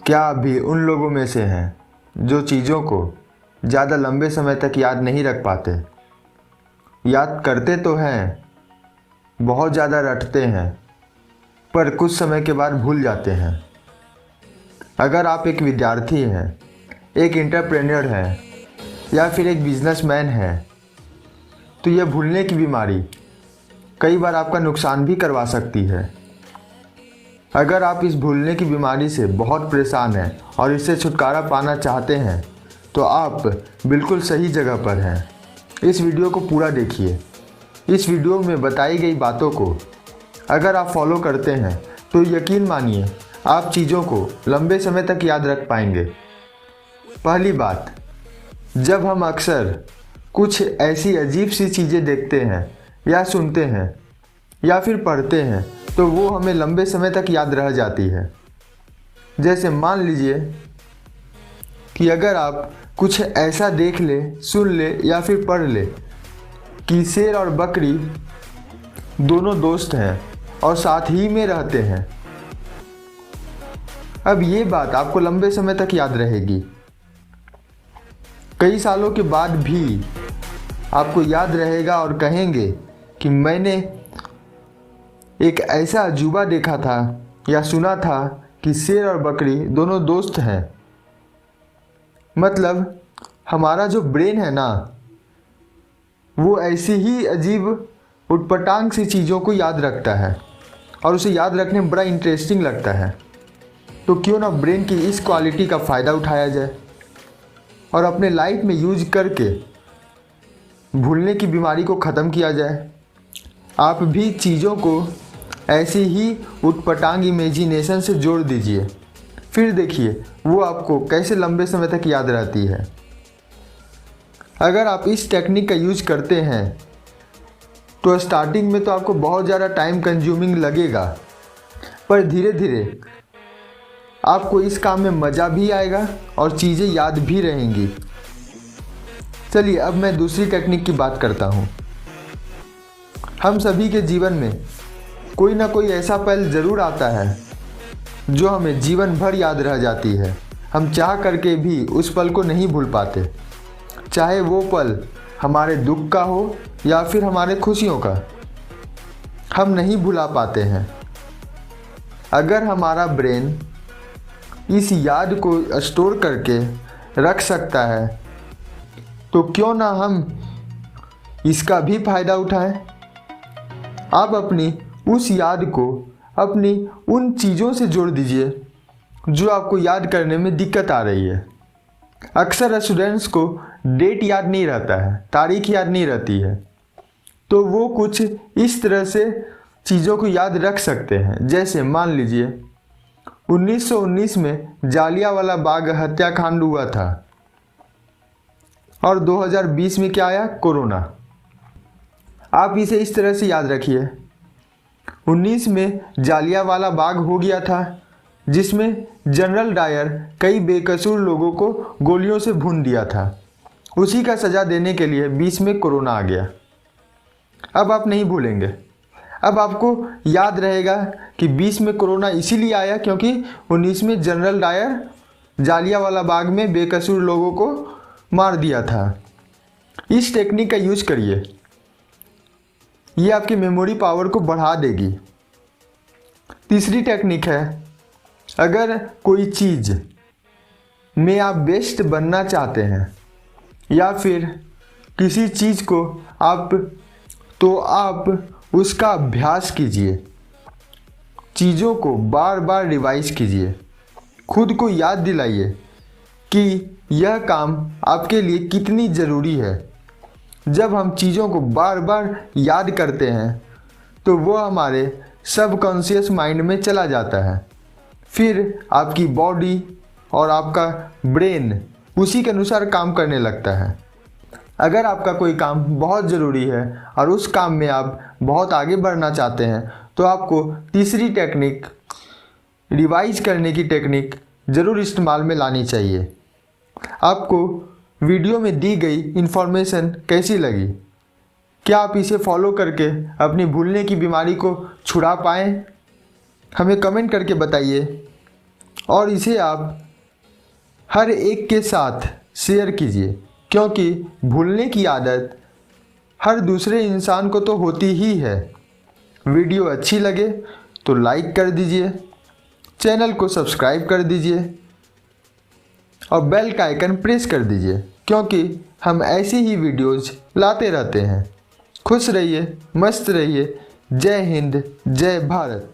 क्या आप भी उन लोगों में से हैं जो चीज़ों को ज़्यादा लंबे समय तक याद नहीं रख पाते? याद करते तो हैं, बहुत ज़्यादा रटते हैं, पर कुछ समय के बाद भूल जाते हैं। अगर आप एक विद्यार्थी हैं, एक एंटरप्रेन्योर हैं या फिर एक बिजनेसमैन हैं, तो यह भूलने की बीमारी कई बार आपका नुकसान भी करवा सकती है। अगर आप इस भूलने की बीमारी से बहुत परेशान हैं और इससे छुटकारा पाना चाहते हैं तो आप बिल्कुल सही जगह पर हैं। इस वीडियो को पूरा देखिए। इस वीडियो में बताई गई बातों को अगर आप फॉलो करते हैं तो यकीन मानिए आप चीज़ों को लंबे समय तक याद रख पाएंगे। पहली बात, जब हम अक्सर कुछ ऐसी अजीब सी चीज़ें देखते हैं या सुनते हैं या फिर पढ़ते हैं तो वो हमें लंबे समय तक याद रह जाती है। जैसे मान लीजिए कि अगर आप कुछ ऐसा देख ले, सुन ले या फिर पढ़ ले कि शेर और बकरी दोनों दोस्त हैं और साथ ही में रहते हैं। अब ये बात आपको लंबे समय तक याद रहेगी। कई सालों के बाद भी आपको याद रहेगा और कहेंगे कि मैंने एक ऐसा अजूबा देखा था या सुना था कि शेर और बकरी दोनों दोस्त हैं। मतलब हमारा जो ब्रेन है ना, वो ऐसी ही अजीब उटपटांग सी चीज़ों को याद रखता है और उसे याद रखने में बड़ा इंटरेस्टिंग लगता है। तो क्यों ना ब्रेन की इस क्वालिटी का फ़ायदा उठाया जाए और अपने लाइफ में यूज करके भूलने की बीमारी को ख़त्म किया जाए। आप भी चीज़ों को ऐसी ही उटपटांग इमेजिनेशन से जोड़ दीजिए, फिर देखिए वो आपको कैसे लंबे समय तक याद रहती है। अगर आप इस टेक्निक का यूज करते हैं तो स्टार्टिंग में तो आपको बहुत ज़्यादा टाइम कंज्यूमिंग लगेगा, पर धीरे धीरे आपको इस काम में मज़ा भी आएगा और चीज़ें याद भी रहेंगी। चलिए अब मैं दूसरी टेक्निक की बात करता हूँ। हम सभी के जीवन में कोई ना कोई ऐसा पल ज़रूर आता है जो हमें जीवन भर याद रह जाती है। हम चाह करके भी उस पल को नहीं भूल पाते, चाहे वो पल हमारे दुख का हो या फिर हमारे खुशियों का, हम नहीं भुला पाते हैं। अगर हमारा ब्रेन इस याद को स्टोर करके रख सकता है तो क्यों ना हम इसका भी फ़ायदा उठाएं। आप अपनी उस याद को अपनी उन चीज़ों से जोड़ दीजिए जो आपको याद करने में दिक्कत आ रही है। अक्सर स्टूडेंट्स को डेट याद नहीं रहता है, तारीख याद नहीं रहती है, तो वो कुछ इस तरह से चीज़ों को याद रख सकते हैं। जैसे मान लीजिए 1919 में जालियांवाला बाग हत्याकांड हुआ था और 2020 में क्या आया, कोरोना। आप इसे इस तरह से याद रखिए, 19 में जालियांवाला बाग हो गया था जिसमें जनरल डायर कई बेकसूर लोगों को गोलियों से भून दिया था। उसी का सज़ा देने के लिए 20 में कोरोना आ गया। अब आप नहीं भूलेंगे, अब आपको याद रहेगा कि 20 में कोरोना इसीलिए आया क्योंकि 19 में जनरल डायर जालियांवाला बाग में बेकसूर लोगों को मार दिया था। इस टेक्निक का यूज करिए, ये आपकी मेमोरी पावर को बढ़ा देगी। तीसरी टेक्निक है, अगर कोई चीज़ में आप बेस्ट बनना चाहते हैं या फिर किसी चीज़ को आप उसका अभ्यास कीजिए। चीज़ों को बार बार रिवाइज कीजिए, खुद को याद दिलाइए कि यह काम आपके लिए कितनी ज़रूरी है। जब हम चीज़ों को बार बार याद करते हैं तो वो हमारे सबकॉन्शियस माइंड में चला जाता है, फिर आपकी बॉडी और आपका ब्रेन उसी के अनुसार काम करने लगता है। अगर आपका कोई काम बहुत ज़रूरी है और उस काम में आप बहुत आगे बढ़ना चाहते हैं तो आपको तीसरी टेक्निक, रिवाइज करने की टेक्निक ज़रूर इस्तेमाल में लानी चाहिए। आपको वीडियो में दी गई इन्फॉर्मेशन कैसी लगी? क्या आप इसे फॉलो करके अपनी भूलने की बीमारी को छुड़ा पाएँ? हमें कमेंट करके बताइए। और इसे आप हर एक के साथ शेयर कीजिए, क्योंकि भूलने की आदत हर दूसरे इंसान को तो होती ही है। वीडियो अच्छी लगे तो लाइक कर दीजिए, चैनल को सब्सक्राइब कर दीजिए और बेल का आइकन प्रेस कर दीजिए, क्योंकि हम ऐसी ही वीडियोज़ लाते रहते हैं। खुश रहिए, मस्त रहिए। जय हिंद, जय भारत।